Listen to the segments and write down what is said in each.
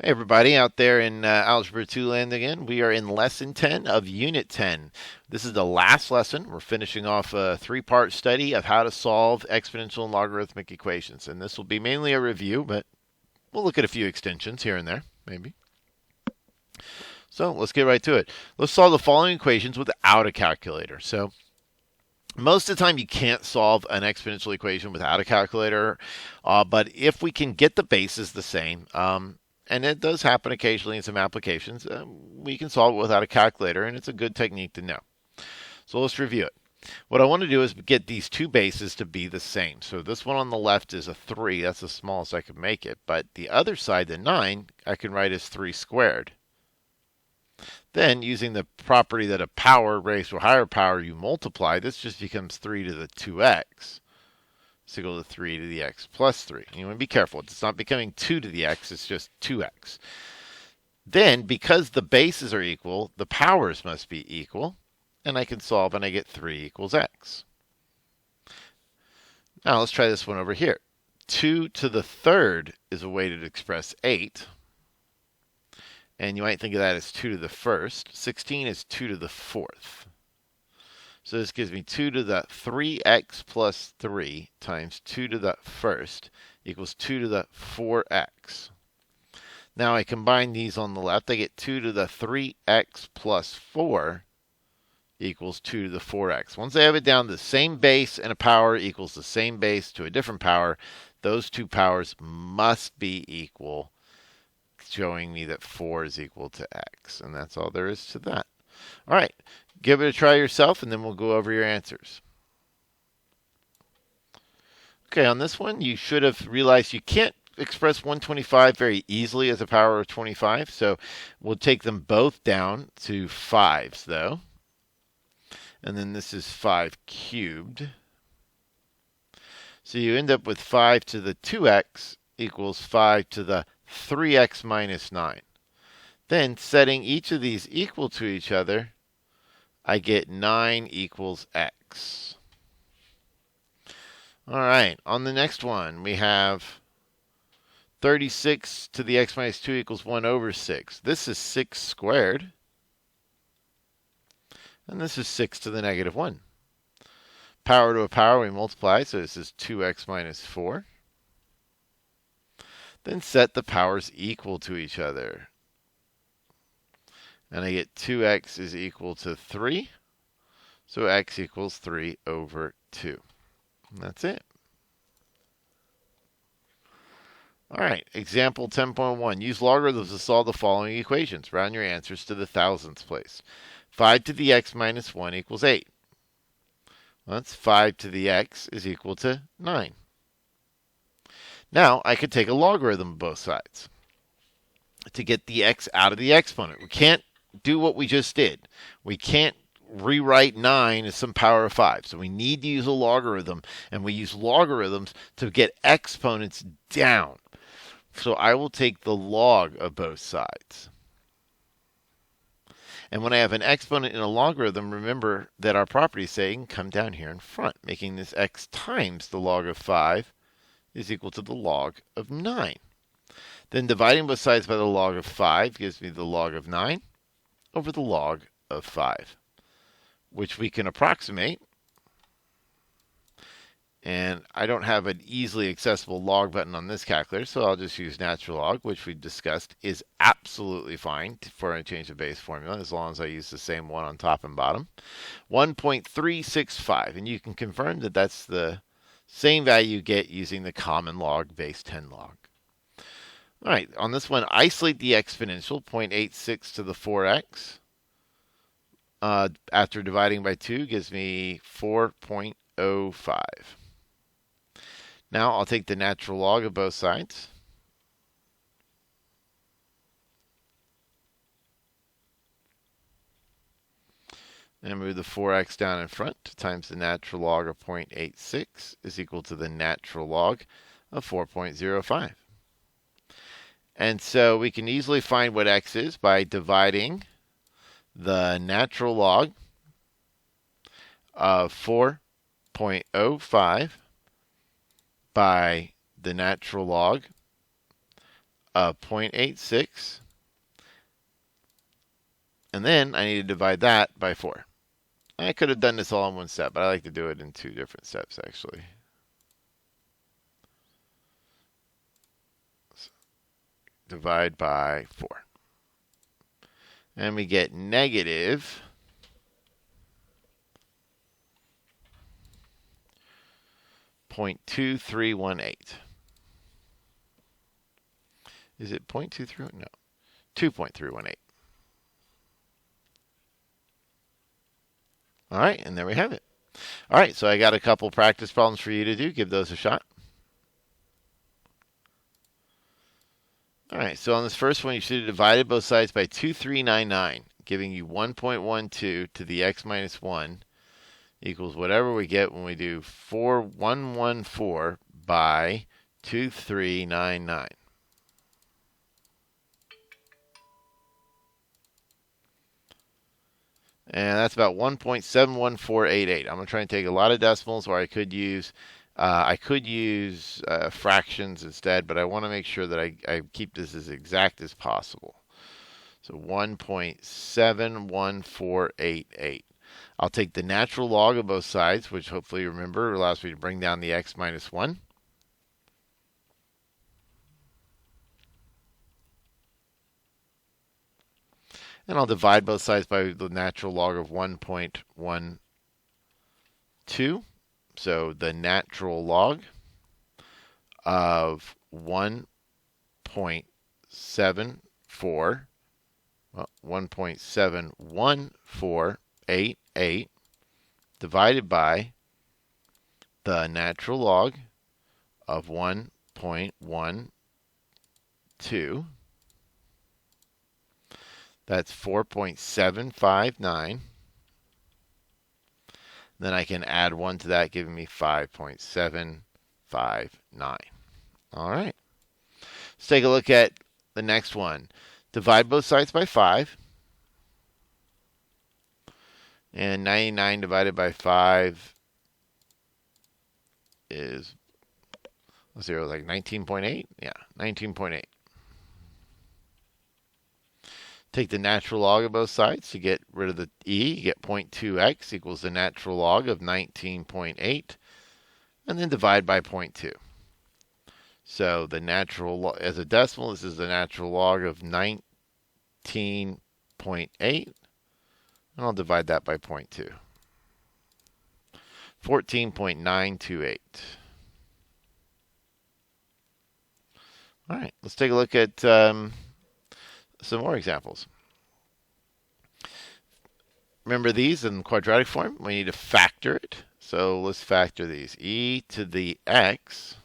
Hey everybody out there in Algebra 2 land again. We are in Lesson 10 of Unit 10. This is the last lesson. We're finishing off a three-part study of how to solve exponential and logarithmic equations. And this will be mainly a review, but we'll look at a few extensions here and there, maybe. So let's get right to it. Let's solve the following equations without a calculator. So most of the time you can't solve an exponential equation without a calculator, but if we can get the bases the same, and it does happen occasionally in some applications, we can solve it without a calculator, and it's a good technique to know. So let's review it. What I want to do is get these two bases to be the same. So this one on the left is a 3. That's the smallest I could make it. But the other side, the 9, I can write as 3 squared. Then, using the property that a power raised to a higher power you multiply, this just becomes 3 to the 2x. It's equal to 3 to the x plus 3. And you want to be careful. It's not becoming 2 to the x. It's just 2x. Then, because the bases are equal, the powers must be equal. And I can solve, and I get 3 equals x. Now, let's try this one over here. 2 to the third is a way to express 8. And you might think of that as 2 to the first. 16 is 2 to the fourth. So this gives me 2 to the 3x plus 3 times 2 to the first equals 2 to the 4x. Now I combine these on the left. I get 2 to the 3x plus 4 equals 2 to the 4x. Once I have it down, the same base and a power equals the same base to a different power. Those two powers must be equal, showing me that 4 is equal to x. And that's all there is to that. All right. Give it a try yourself, and then we'll go over your answers. Okay, on this one, you should have realized you can't express 125 very easily as a power of 25. So we'll take them both down to 5s, though. And then this is 5 cubed. So you end up with 5 to the 2x equals 5 to the 3x minus 9. Then, setting each of these equal to each other, I get 9 equals x. All right, on the next one, we have 36 to the x minus 2 equals 1 over 6. This is 6 squared. And this is 6 to the negative 1. Power to a power, we multiply, so this is 2x minus 4. Then set the powers equal to each other. And I get 2x is equal to 3. So x equals 3 over 2. And that's it. All right, example 10.1. Use logarithms to solve the following equations. Round your answers to the thousandths place. 5 to the x minus 1 equals 8. Well, that's 5 to the x is equal to 9. Now, I could take a logarithm of both sides to get the x out of the exponent. We can't do what we just did. We can't rewrite 9 as some power of 5. So we need to use a logarithm, and we use logarithms to get exponents down. So I will take the log of both sides. And when I have an exponent in a logarithm, remember that our properties say come down here in front, making this x times the log of 5 is equal to the log of 9. Then dividing both sides by the log of 5 gives me the log of 9 over the log of 5, which we can approximate. And I don't have an easily accessible log button on this calculator, so I'll just use natural log, which we discussed is absolutely fine for a change of base formula, as long as I use the same one on top and bottom. 1.365, and you can confirm that that's the same value you get using the common log base 10 log. All right, on this one, isolate the exponential, 0.86 to the 4x. After dividing by 2 gives me 4.05. Now I'll take the natural log of both sides. And move the 4x down in front times the natural log of 0.86 is equal to the natural log of 4.05. And so we can easily find what x is by dividing the natural log of 4.05 by the natural log of 0.86. And then I need to divide that by 4. I could have done this all in one step, but I like to do it in 2 different steps, actually. So divide by 4. And we get negative 0.2318. Is it 0.23? No, 2.318. All right, and there we have it. All right, so I got a couple practice problems for you to do. Give those a shot. All right, so on this first one, you should have divided both sides by 2399, giving you 1.12 to the x minus 1 equals whatever we get when we do 4114 by 2399. And that's about 1.71488. I'm going to try and take a lot of decimals, or I could use fractions instead, but I want to make sure that I keep this as exact as possible. So 1.71488. I'll take the natural log of both sides, which hopefully you remember allows me to bring down the x minus 1. And I'll divide both sides by the natural log of 1.12. So the natural log of 1.71488 divided by the natural log of 1.12. That's 4.759. Then I can add 1 to that, giving me 5.759. All right. Let's take a look at the next one. Divide both sides by 5. And 99 divided by 5 is, let's see, it was like 19.8? Yeah, 19.8. Take the natural log of both sides to get rid of the e. You get 0.2x equals the natural log of 19.8. And then divide by 0.2. So the natural, as a decimal, this is the natural log of 19.8. And I'll divide that by 0.2. 14.928. All right, let's take a look at some more examples. Remember these in quadratic form? We need to factor it. So let's factor these. E to the x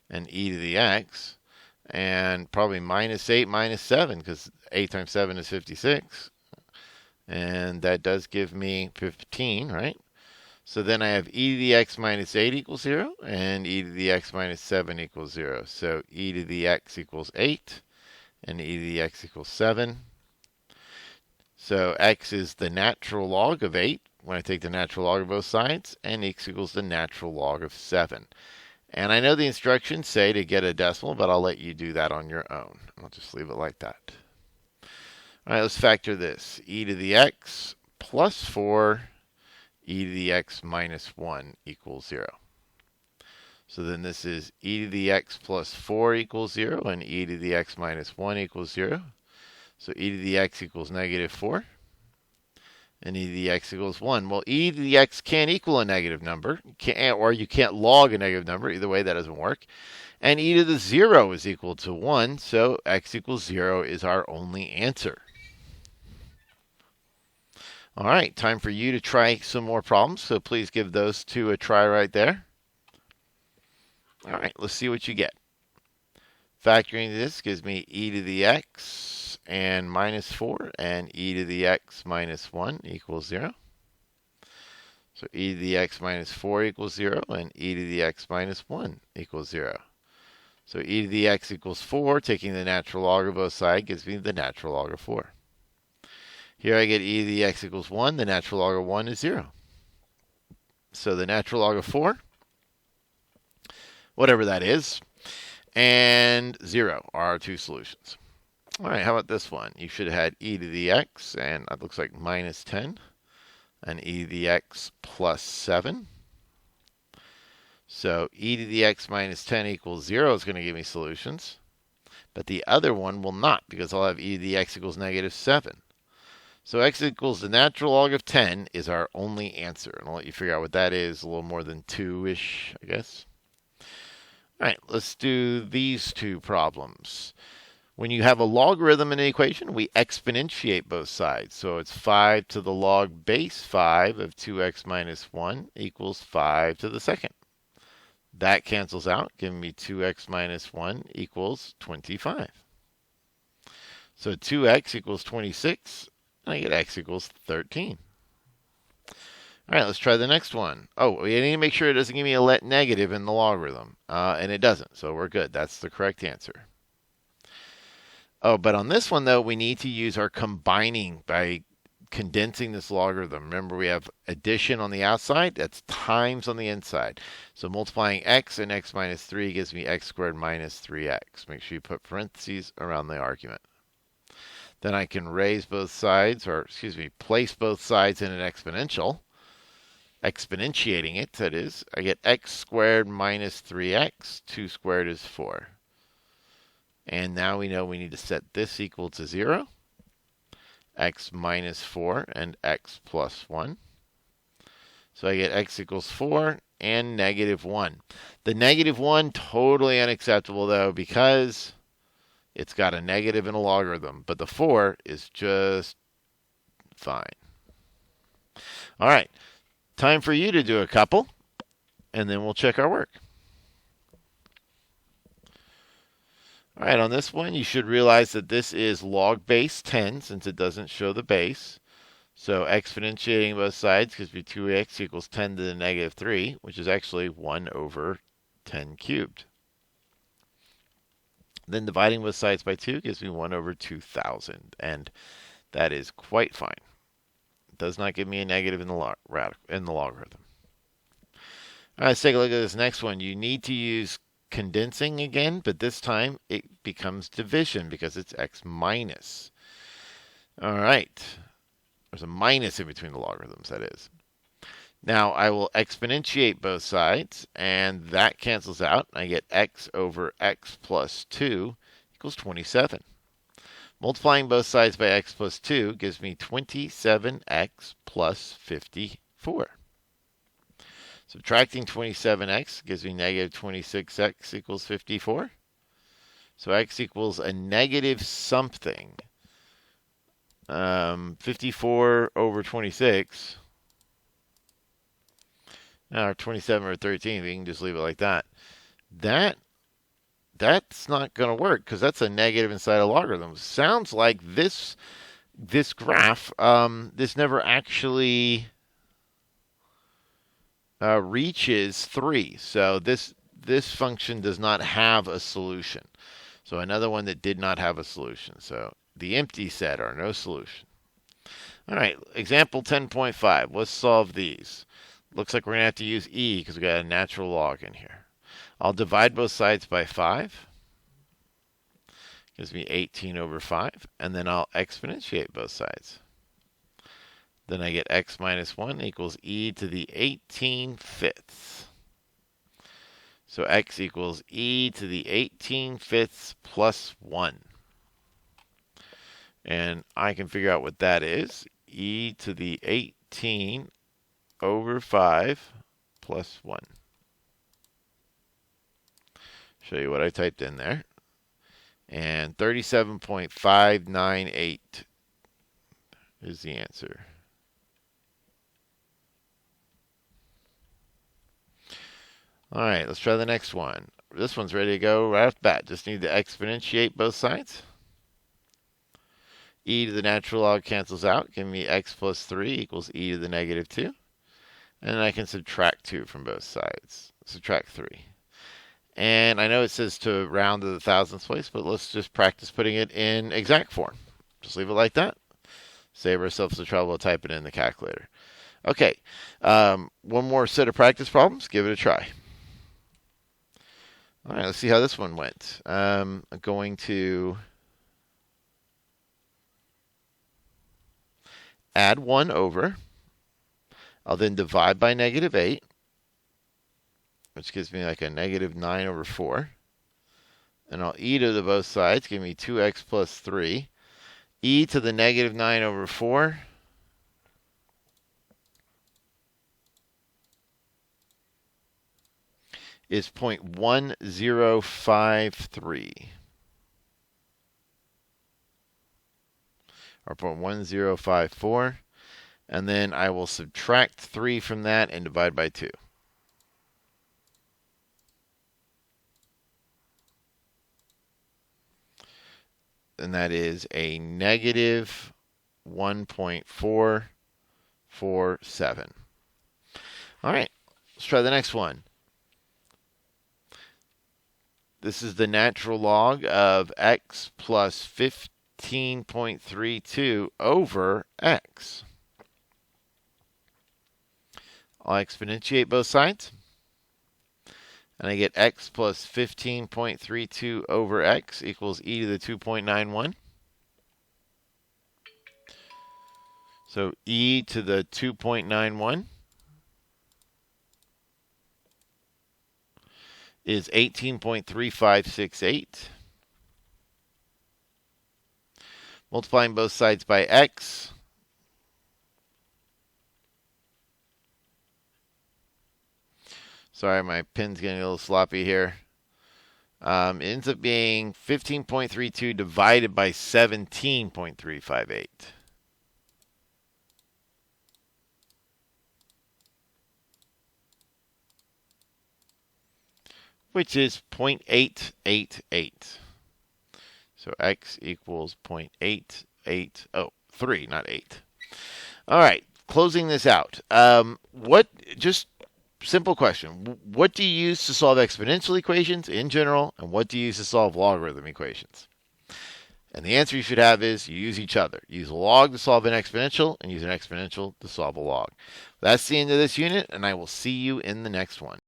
and e to the x, and probably minus 8 minus 7, because 8 times 7 is 56. And that does give me 15, right? So then I have e to the x minus 8 equals 0, and e to the x minus 7 equals 0. So e to the x equals 8. And e to the x equals 7. So x is the natural log of 8 when I take the natural log of both sides, and x equals the natural log of 7. And I know the instructions say to get a decimal, but I'll let you do that on your own. I'll just leave it like that. All right, let's factor this. E to the x plus 4, e to the x minus 1 equals 0. So then this is e to the x plus 4 equals 0, and e to the x minus 1 equals 0. So e to the x equals negative 4, and e to the x equals 1. Well, e to the x can't equal a negative number, or you can't log a negative number. Either way, that doesn't work. And e to the 0 is equal to 1, so x equals 0 is our only answer. All right, time for you to try some more problems, so please give those two a try right there. All right, let's see what you get. Factoring this gives me e to the x and minus 4, and e to the x minus 1 equals 0. So e to the x minus 4 equals 0, and e to the x minus 1 equals 0. So e to the x equals 4, taking the natural log of both sides gives me the natural log of 4. Here I get e to the x equals 1, the natural log of 1 is 0. So the natural log of 4, whatever that is, and 0 are our two solutions. All right, how about this one? You should have had e to the x, and it looks like minus 10, and e to the x plus 7. So e to the x minus 10 equals 0 is going to give me solutions. But the other one will not, because I'll have e to the x equals negative 7. So x equals the natural log of 10 is our only answer. And I'll let you figure out what that is, a little more than 2-ish, I guess. All right, let's do these two problems. When you have a logarithm in an equation, we exponentiate both sides. So it's 5 to the log base 5 of 2x minus 1 equals 5 to the second. That cancels out, giving me 2x minus 1 equals 25. So 2x equals 26, and I get x equals 13. All right, let's try the next one. Oh, we need to make sure it doesn't give me a negative in the logarithm, and it doesn't, so we're good. That's the correct answer. Oh, but on this one, though, we need to use our combining by condensing this logarithm. Remember, we have addition on the outside. That's times on the inside. So multiplying x and x minus 3 gives me x squared minus 3x. Make sure you put parentheses around the argument. Then I can raise both sides, or excuse me, place both sides in an exponential. Exponentiating it, that is. I get x squared minus 3x. 2 squared is 4. And now we know we need to set this equal to 0. X minus 4 and x plus 1. So I get x equals 4 and negative 1. The negative 1, totally unacceptable, though, because it's got a negative in a logarithm. But the 4 is just fine. All right, time for you to do a couple, and then we'll check our work. All right, on this one, you should realize that this is log base 10, since it doesn't show the base. So exponentiating both sides gives me 2x equals 10 to the negative 3, which is actually 1 over 10 cubed. Then dividing both sides by 2 gives me 1 over 2,000, and that is quite fine. It does not give me a negative in the logarithm. All right, let's take a look at this next one. You need to use condensing again, but this time it becomes division because it's x minus. All right. There's a minus in between the logarithms, that is. Now I will exponentiate both sides, and that cancels out. I get x over x plus 2 equals 27. Multiplying both sides by x plus 2 gives me 27x plus 54. Subtracting 27x gives me negative 26x equals 54. So x equals a negative something. 54 over 26. Or 27 or 13. We can just leave it like that. That's not going to work because that's a negative inside a logarithm. Sounds like this graph, this never actually reaches 3. So this function does not have a solution. So another one that did not have a solution. So the empty set are no solution. All right, example 10.5. Let's solve these. Looks like we're going to have to use e because we got a natural log in here. I'll divide both sides by 5. Gives me 18 over 5. And then I'll exponentiate both sides. Then I get x minus 1 equals e to the 18/5. So x equals e to the 18/5 plus 1. And I can figure out what that is. E to the 18 over 5 plus 1. Show you what I typed in there. And 37.598 is the answer. All right, let's try the next one. This one's ready to go right off the bat. Just need to exponentiate both sides. E to the natural log cancels out, giving me x plus 3 equals e to the negative 2. And then I can subtract 2 from both sides. Subtract 3. And I know it says to round to the thousandths place, but let's just practice putting it in exact form. Just leave it like that. Save ourselves the trouble of typing it in the calculator. Okay, one more set of practice problems. Give it a try. All right, let's see how this one went. I'm going to add 1 over. I'll then divide by -8, which gives me like a -9 over 4. And I'll e to the both sides, give me 2x plus 3. E to the -9 over 4 is 0.1053. Or 0.1054. And then I will subtract 3 from that and divide by 2. And that is a -1.447. All right, let's try the next one. This is the natural log of x plus 15.32 over x. I'll exponentiate both sides. And I get x plus 15.32 over x equals e to the 2.91. So e to the 2.91 is 18.3568. Multiplying both sides by x. Sorry, my pen's getting a little sloppy here. It ends up being 15.32 divided by 17.358. Which is 0.888. So x equals 0.8803, not 8. All right, closing this out. Just simple question. What do you use to solve exponential equations in general, and what do you use to solve logarithm equations? And the answer you should have is you use each other. Use a log to solve an exponential, and use an exponential to solve a log. That's the end of this unit, and I will see you in the next one.